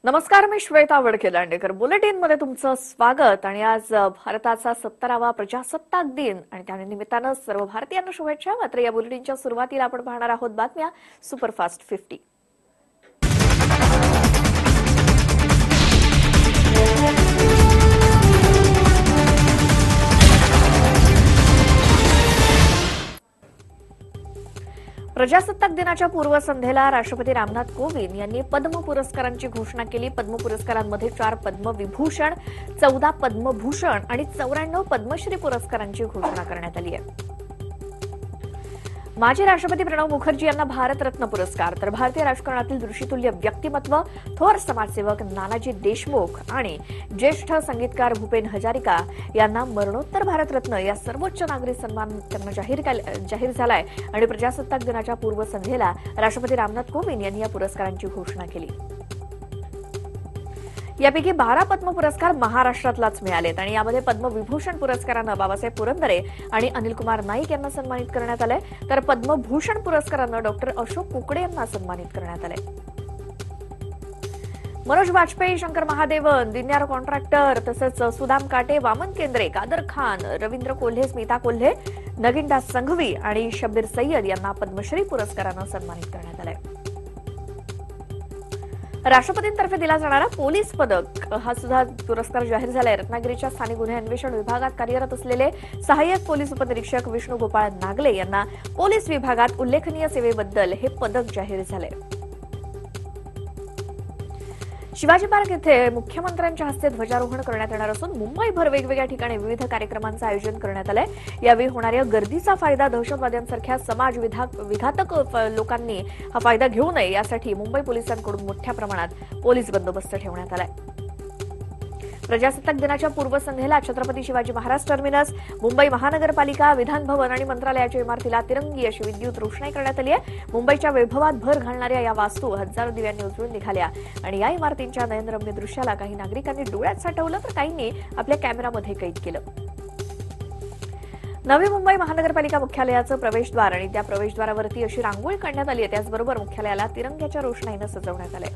नमस्कार, मी श्वेता वडके-दांडेकर. बुलेटिन मध्ये तुमचं स्वागत. आणि आज भारताचा 17वा प्रजासत्ताक दिन आणि त्या निमित्तानं सर्व भारतीयांना शुभेच्छा. मात्र या बुलेटिनच्या सुरुवातीला आपण पाहणार आहोत बातम्या सुपरफास्ट 50. प्रजासत्ताक दिनाच्या पूर्वसंध्येला राष्ट्रपती रामनाथ कोविंद यांनी पद्म पुरस्कारांची घोषणा केली. पद्म पुरस्कारांमध्ये 4 पद्मविभूषण, 14 पद्मभूषण आणि 94 पद्मश्री पुरस्कारांची घोषणा करण्यात आली आहे. माजी राष्ट्रपती प्रणव मुखर्जी यांना भारतरत्न पुरस्कार, तर भारतीय राजकारणातील ऋषितुल्य व्यक्तिमत्व, थोर समाजसेवक नानाजी देशमुख आणि ज्येष्ठ संगीतकार भूपेन हजारिका यांना मरणोत्तर भारतरत्न या सर्वोच्च नागरी सन्मान त्यांना जाहीर झालाय. आणि प्रजासत्ताक दिनाच्या पूर्वसंध्येला राष्ट्रपती रामनाथ कोविंद यांनी या पुरस्कारांची घोषणा केली. यापैकी 12 पद्म पुरस्कार महाराष्ट्रातलाच मिळालेत आणि यामध्ये पद्मविभूषण पुरस्कारानं बाबासाहेब पुरंदरे आणि अनिल कुमार नाईक यांना सन्मानित करण्यात आलंय, तर पद्मभूषण पुरस्कारानं डॉक्टर अशोक कुकडे यांना सन्मानित करण्यात आलंय. मनोज वाजपेयी, शंकर महादेवन, दिन्यार कॉन्ट्रॅक्टर तसंच सुदाम काटे, वामन केंद्रे, कादर खान, रवींद्र कोल्हे, स्मिता कोल्हे, नगिनदास संघवी आणि शब्बीर सय्यद यांना पद्मश्री पुरस्कारानं सन्मानित करण्यात आलंय. राष्ट्रपतींतर्फे दिला जाणारा पोलीस पदक हा सुद्धा पुरस्कार जाहीर झालाय. रत्नागिरीच्या स्थानिक गुन्हे अन्वेषण विभागात कार्यरत असलेले सहाय्यक पोलीस उपनिरीक्षक विष्णू गोपाळ नागले यांना पोलीस विभागात उल्लेखनीय सेवेबद्दल हे पदक जाहीर झाले. शिवाजी पार्क येथे मुख्यमंत्र्यांच्या हस्ते ध्वजारोहण करण्यात येणार असून मुंबईभर वेगवेगळ्या ठिकाणी विविध कार्यक्रमांचं आयोजन करण्यात आलंय. यावेळी होणाऱ्या गर्दीचा फायदा दहशतवाद्यांसारख्या समाज विघातक लोकांनी हा फायदा घेऊ नये यासाठी मुंबई पोलिसांकडून मोठ्या प्रमाणात पोलीस बंदोबस्त ठेवण्यात आलाय. प्रजासत्ताक दिनाच्या पूर्वसंध्येला छत्रपती शिवाजी महाराज टर्मिनस, मुंबई महानगरपालिका, विधान भवन आणि मंत्रालयाच्या इमारतीला तिरंगी अशी विद्युत रोषणाई करण्यात आली आहे. मुंबईच्या वैभवात भर घालणाऱ्या या वास्तू हजारो दिव्यांनी उजळून निघाल्या आणि या इमारतींच्या नयनरम्य दृश्याला काही नागरिकांनी डोळ्यात साठवलं तर काहींनी आपल्या कॅमेरामध्ये कैद केलं. नवी मुंबई महानगरपालिका मुख्यालयाचं प्रवेशद्वार आणि त्या प्रवेशद्वारावरती अशी रांगोळी काढण्यात आली आहे. त्याचबरोबर मुख्यालयाला तिरंग्याच्या रोषणाईनं सजवण्यात आलंय.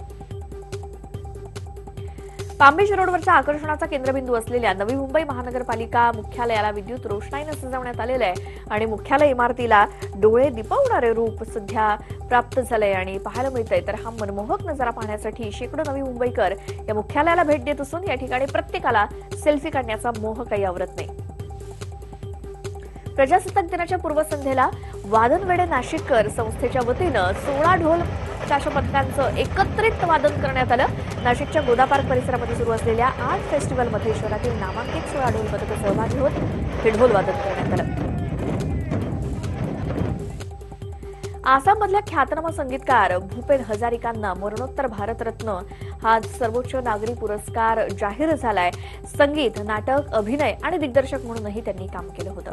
पामबीच रोडवरच्या आकर्षणाचा केंद्रबिंदू असलेल्या नवी मुंबई महानगरपालिका मुख्यालयाला विद्युत रोषणाईनं सजवण्यात आलेलं आहे आणि मुख्यालय इमारतीला डोळे दिपवणारे रूप सध्या प्राप्त झालंय आणि पाहायला मिळतंय. तर हा मनमोहक नजारा पाहण्यासाठी शेकडो नवी मुंबईकर या मुख्यालयाला भेट देत असून या ठिकाणी प्रत्येकाला सेल्फी काढण्याचा मोह काही आवरत नाही. प्रजासत्ताक दिनाच्या पूर्वसंध्येला वादनवेडे नाशिककर संस्थेच्या वतीनं 16 ढोल पथकांचं एकत्रित वादन करण्यात आलं. नाशिकच्या गोदा पार्क परिसरामध्ये सुरू असलेल्या आर्ट फेस्टिव्हलमध्ये शहरातील नामांकित 16 ढोल पथकं सहभागी होत हे ढोल वादन करण्यात आलं. आसाममधल्या ख्यातनाम संगीतकार भूपेन हजारिकांना मरणोत्तर भारतरत्न हा सर्वोच्च नागरी पुरस्कार जाहीर झालाय. संगीत, नाटक, अभिनय आणि दिग्दर्शक म्हणूनही त्यांनी काम केलं होतं.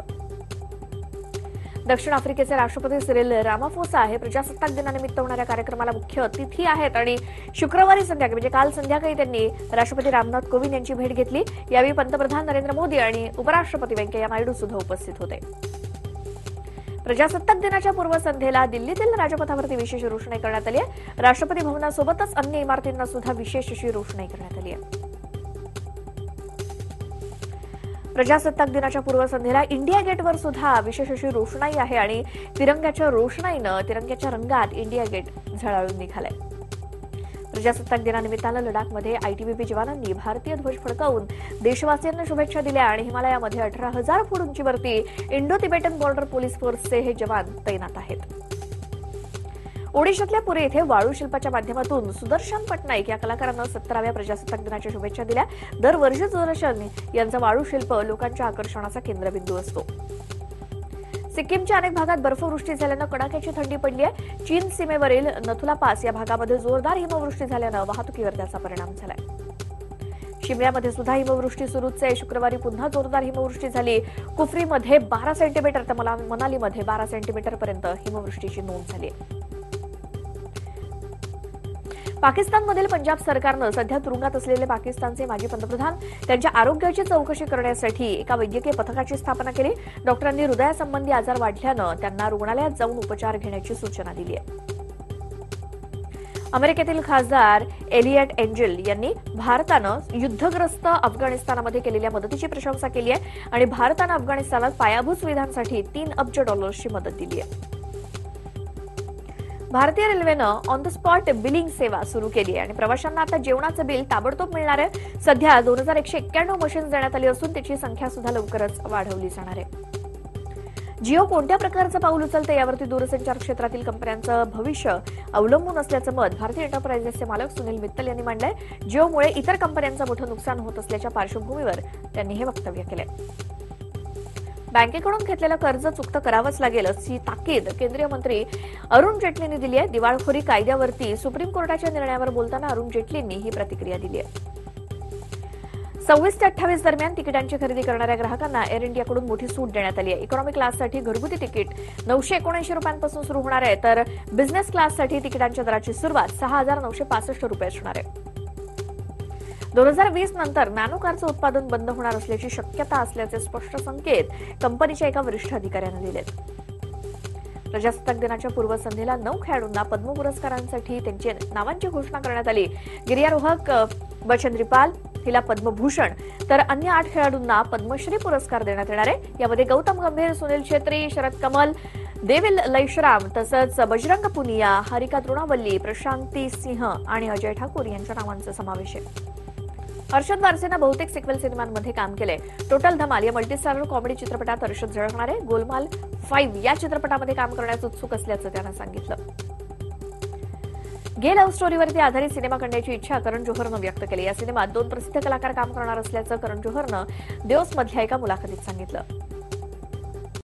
दक्षिण आफ्रिकेचे राष्ट्रपती सिरिल रामाफोसा हे प्रजासत्ताक दिनानिमित्त होणाऱ्या कार्यक्रमाला मुख्य अतिथी आहेत आणि शुक्रवारी संध्याकाळी म्हणजे काल संध्याकाळी त्यांनी राष्ट्रपती रामनाथ कोविंद यांची भेट घेतली. यावेळी पंतप्रधान नरेंद्र मोदी आणि उपराष्ट्रपती व्यंकय्या नायडू सुद्धा उपस्थित होते. प्रजासत्ताक दिनाच्या पूर्वसंध्येला दिल्लीतील राजपथावरती विशेष रोषणाई करण्यात आली आहे. राष्ट्रपती भवनासोबतच अन्य इमारतींना सुद्धा विशेष अशी रोषणाई करण्यात आली आहे. प्रजासत्ताक दिनाच्या पूर्वसंध्येला इंडिया गेटवर सुद्धा विशेष अशी रोषणाई आहे आणि तिरंग्याच्या रोषणाईनं तिरंग्याच्या रंगात इंडिया गेट झळाळून निघालंय. प्रजासत्ताक दिनानिमित्तानं लडाखमध्ये आयटीबीपी जवानांनी भारतीय ध्वज फडकावून देशवासियांना शुभेच्छा दिल्या आणि हिमालयामध्ये 18,000 फूट उंचीवरती इंडो तिबेटन बॉर्डर पोलीस फोर्सचे हे जवान तैनात आहेत. ओडिशातल्या पुणे येथे वाळू शिल्पाच्या माध्यमातून सुदर्शन पटनाईक या कलाकारांना 17व्या प्रजासत्ताक दिनाच्या शुभेच्छा दिल्या. दरवर्षी सुदर्शन यांचा वाळू शिल्प लोकांच्या आकर्षणाचा केंद्रबिंदू असतो. सिक्कीमच्या अनेक भागात बर्फवृष्टी झाल्यानं कडाक्याची थंडी पडली आहे. चीन सीमेवरील नथुला पास या भागामध्ये जोरदार हिमवृष्टी झाल्यानं वाहतुकीवर त्याचा परिणाम झालाय. शिमल्यामध्ये सुद्धा हिमवृष्टी सुरूच आहे. शुक्रवारी पुन्हा जोरदार हिमवृष्टी झाली. कुफरीमध्ये 12 सेंटीमीटर तर मनालीमध्ये 12 सेंटीमीटर पर्यंत हिमवृष्टीची नोंद झाली. पाकिस्तानमधील पंजाब सरकारनं सध्या तुरुंगात असलेले पाकिस्तानचे माजी पंतप्रधान त्यांच्या आरोग्याची चौकशी करण्यासाठी एका वैद्यकीय पथकाची स्थापना केली. डॉक्टरांनी हृदयासंबंधी आजार वाढल्यानं त्यांना रुग्णालयात जाऊन उपचार घेण्याची सूचना दिली आहे. अमेरिकेतील खासदार एलियट एंजल यांनी भारतानं युद्धग्रस्त अफगाणिस्तानामध्ये केलेल्या मदतीची प्रशंसा केली आहे आणि भारतानं अफगाणिस्तानात पायाभूत सुविधांसाठी $3 अब्ज मदत दिली आहे. भारतीय रेल्वेनं ऑन द स्पॉट बिलिंग सेवा सुरू केली आहे आणि प्रवाशांना आता जेवणाचं बिल ताबडतोब मिळणार आहे. सध्या 2191 मशीन्स देण्यात आली असून त्याची संख्या सुद्धा लवकरच वाढवली जाणार आहे. जिओ कोणत्या प्रकारचं पाऊल उचलते यावरती दूरसंचार क्षेत्रातील कंपन्यांचं भविष्य अवलंबून असल्याचं मत भारतीय एंटरप्राइजेसचे मालक सुनील मित्तल यांनी मांडलंय. जिओमुळे इतर कंपन्यांचं मोठं नुकसान होत असल्याच्या पार्श्वभूमीवर त्यांनी हे वक्तव्य केलंय. बँकेकडून घेतलेलं कर्ज चुकतं करावंच लागेल अशी ताकीद केंद्रीय मंत्री अरुण जेटलींनी दिली आहे. दिवाळखोरी कायद्यावरती सुप्रीम कोर्टाच्या निर्णयावर बोलताना अरुण जेटलींनी ही प्रतिक्रिया दिली आहे. 26 ते 28 दरम्यान तिकिटांची खरेदी करणाऱ्या ग्राहकांना एअर इंडियाकडून मोठी सूट देण्यात आली आहे. इकॉनॉमी क्लाससाठी घरगुती तिकीट ₹979 सुरू होणार आहे, तर बिझनेस क्लाससाठी तिकिटांच्या दराची सुरुवात ₹6,965 असणार आहे. 2020 नंतर नॅनो कारचं उत्पादन बंद होणार असल्याची शक्यता असल्याचे स्पष्ट संकेत कंपनीच्या एका वरिष्ठ अधिकाऱ्यानं दिलेत. प्रजासत्ताक दिनाच्या पूर्वसंध्येला 9 खेळाडूंना पद्म पुरस्कारांसाठी त्यांच्या नावांची घोषणा करण्यात आली. गिर्यारोहक बचेंद्री पाल हिला पद्मभूषण तर अन्य 8 खेळाडूंना पद्मश्री पुरस्कार देण्यात येणार आहे. यामध्ये गौतम गंभीर, सुनील छेत्री, शरद कमल, देविल लैशराम तसंच बजरंग पुनिया, हारिका तृणावल्ली, प्रशांती सिंह आणि अजय ठाकूर यांच्या नावांचा समावेश आहे. हर्षद वारसेनं बहुतेक सिक्वेल सिनेमांमध्ये काम केलंय. टोटल धमाल या मल्टीस्टारर कॉमेडी चित्रपटात हर्षद झळकणार आहे. गोलमाल 5 या चित्रपटामध्ये काम करण्यास उत्सुक असल्याचं त्यानं सांगितलं. गे लव्ह स्टोरीवरती आधारित सिनेमा करण्याची इच्छा करण जोहरनं व्यक्त केली. या सिनेमात 2 प्रसिद्ध कलाकार काम करणार असल्याचं करण जोहरनं देओस मधल्या एका मुलाखतीत सांगितलं.